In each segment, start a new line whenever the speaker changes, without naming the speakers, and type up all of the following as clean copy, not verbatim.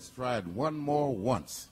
Let's try it one more once.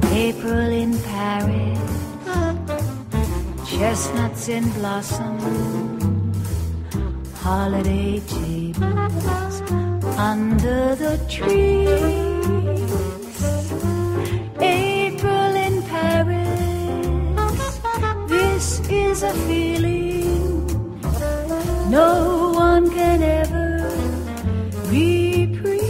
April in Paris, chestnuts in blossom, holiday tables under the trees. April in Paris, this is a feeling no one can ever reprise.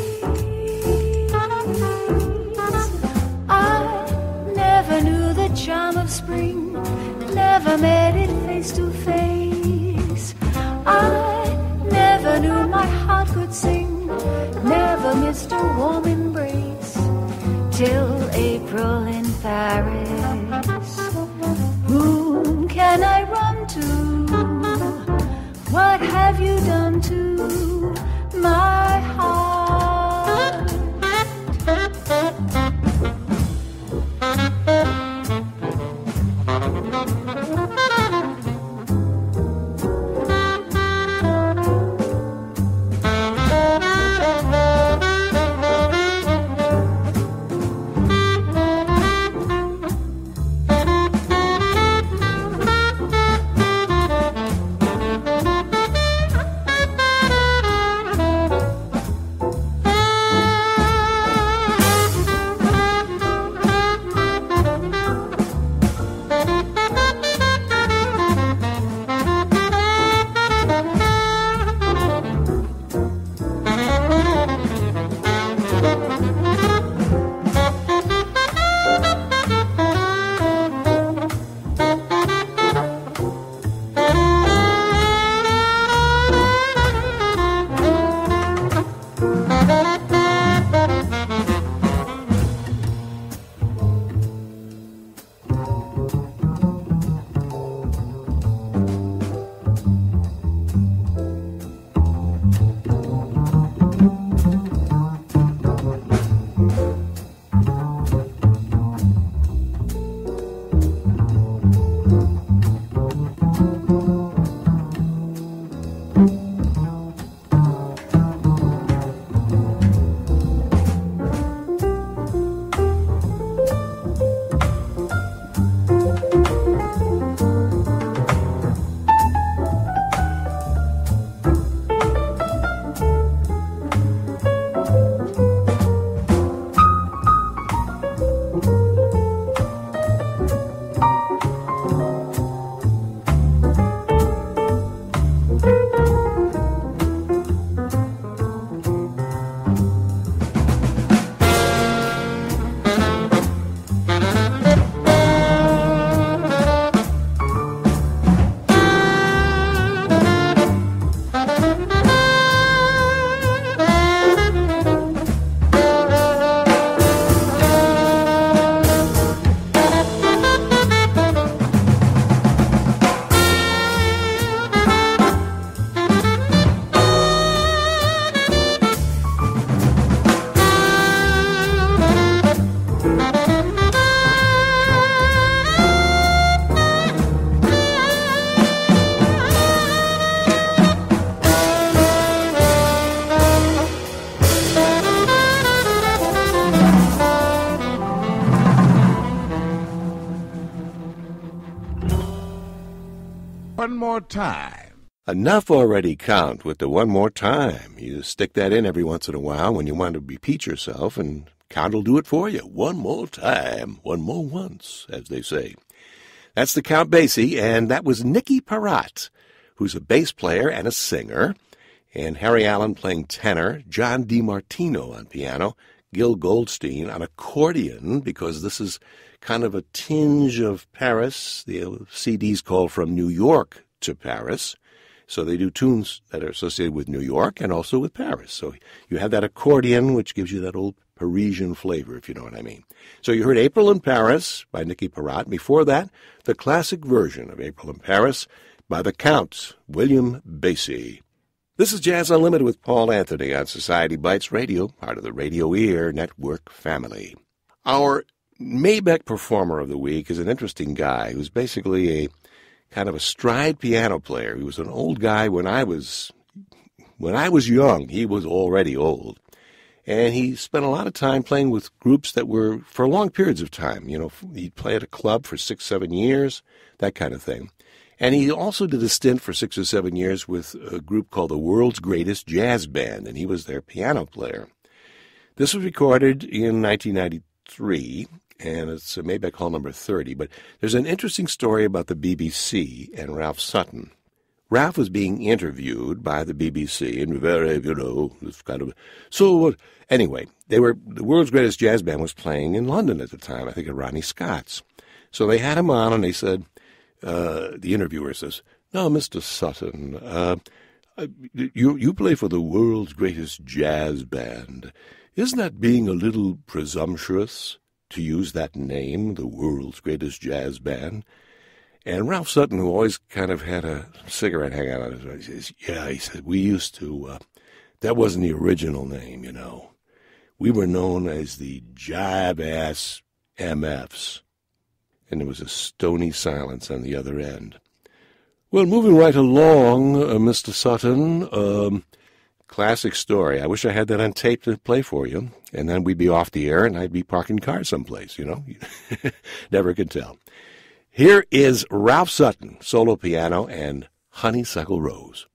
Never knew the charm of spring, never met it face to face. I never knew my heart could sing, never missed a warm embrace, till April in Paris. Whom can I run to? What have you done to my heart?
One more time.
Enough already count with the one more time. You stick that in every once in a while when you want to repeat yourself, and count will do it for you. One more time, one more once, as they say. That's the Count Basie, and that was Nicky Parat, who's a bass player and a singer, and Harry Allen playing tenor, John DiMartino on piano, Gil Goldstein on accordion, because this is kind of a tinge of Paris. The CD's called From New York to Paris, so they do tunes that are associated with New York and also with Paris. So you have that accordion, which gives you that old Parisian flavor, if you know what I mean. So you heard April in Paris by Nicky Parat. Before that, the classic version of April in Paris by the Count, William Basie. This is Jazz Unlimited with Paul Anthony on Society Bites Radio, part of the Radio Ear Network family. Our Maybach Performer of the Week is an interesting guy who's basically a kind of a stride piano player. He was an old guy when I was young. He was already old. And he spent a lot of time playing with groups that were for long periods of time. You know, he'd play at a club for 6-7 years, that kind of thing. And he also did a stint for 6 or 7 years with a group called the World's Greatest Jazz Band, and he was their piano player. This was recorded in 1993, and it's Maybach Hall number 30. But there's an interesting story about the BBC and Ralph Sutton. Ralph was being interviewed by the BBC, and very, this kind of... So what? Anyway, the World's Greatest Jazz Band was playing in London at the time, I think at Ronnie Scott's. So they had him on, and they said, the interviewer says, "Now, Mr. Sutton, you play for the World's Greatest Jazz Band. Isn't that being a little presumptuous to use that name, the World's Greatest Jazz Band?" And Ralph Sutton, who always kind of had a cigarette hanging out on his face, says, "Yeah," he said, "we used to, that wasn't the original name, you know. We were known as the Jive-Ass MFs." And there was a stony silence on the other end. Well, moving right along, Mr. Sutton, classic story. I wish I had that on tape to play for you, and then we'd be off the air and I'd be parking cars someplace, you know. Never can tell. Here is Ralph Sutton, solo piano, and Honeysuckle Rose.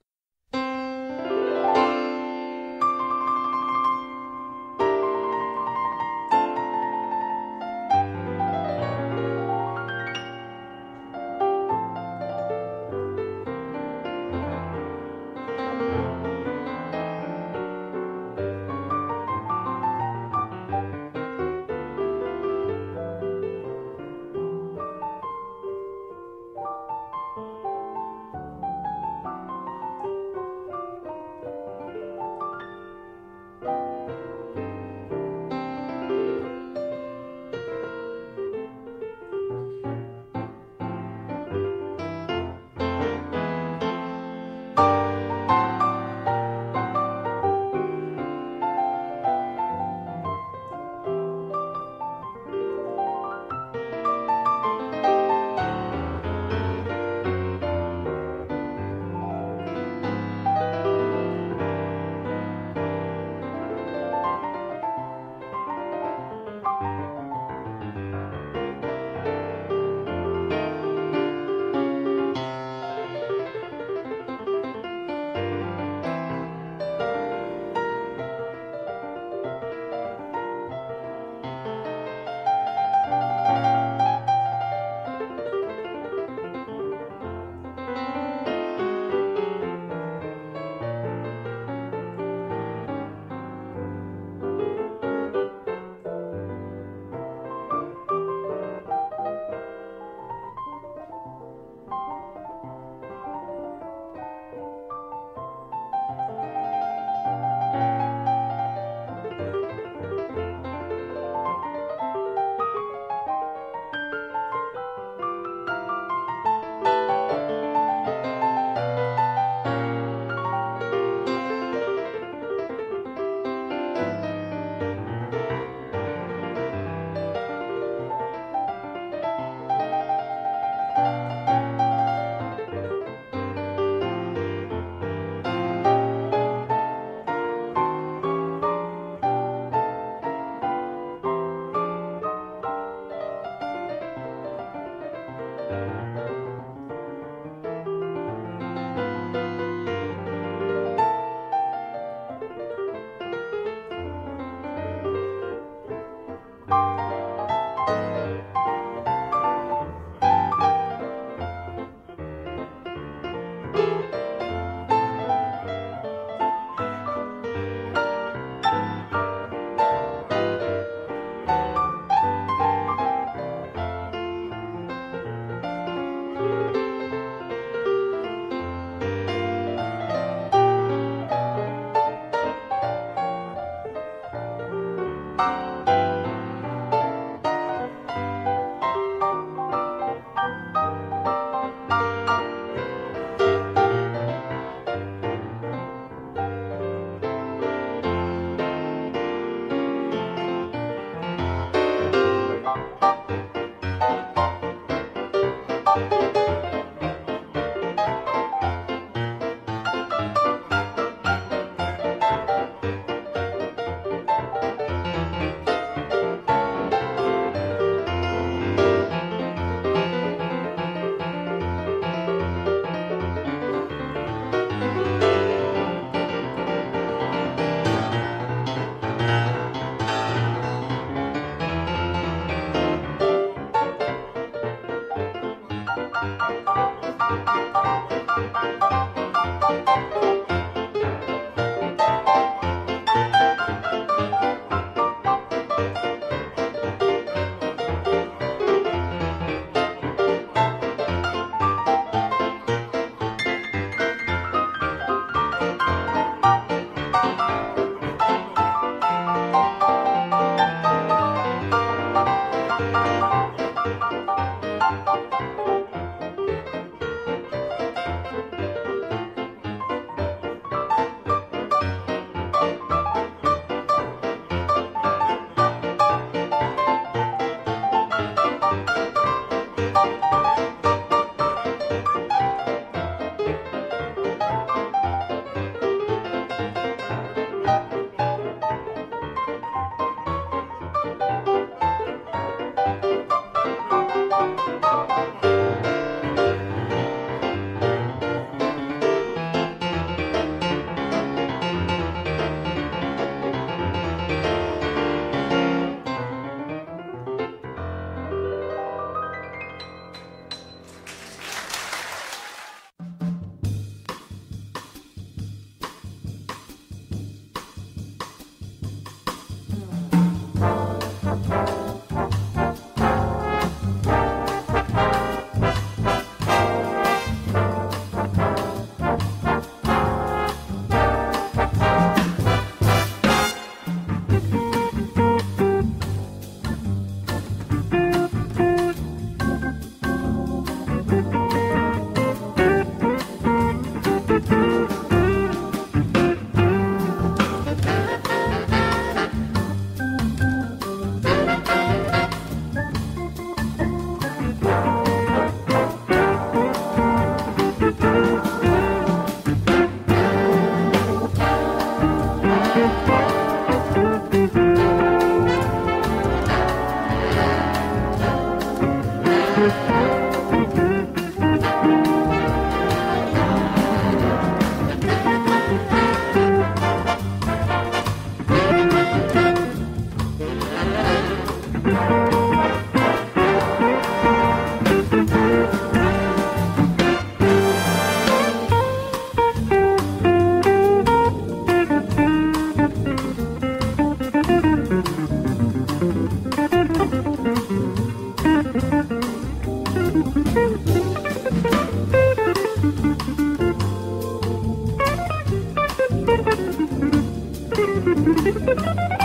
Thank you.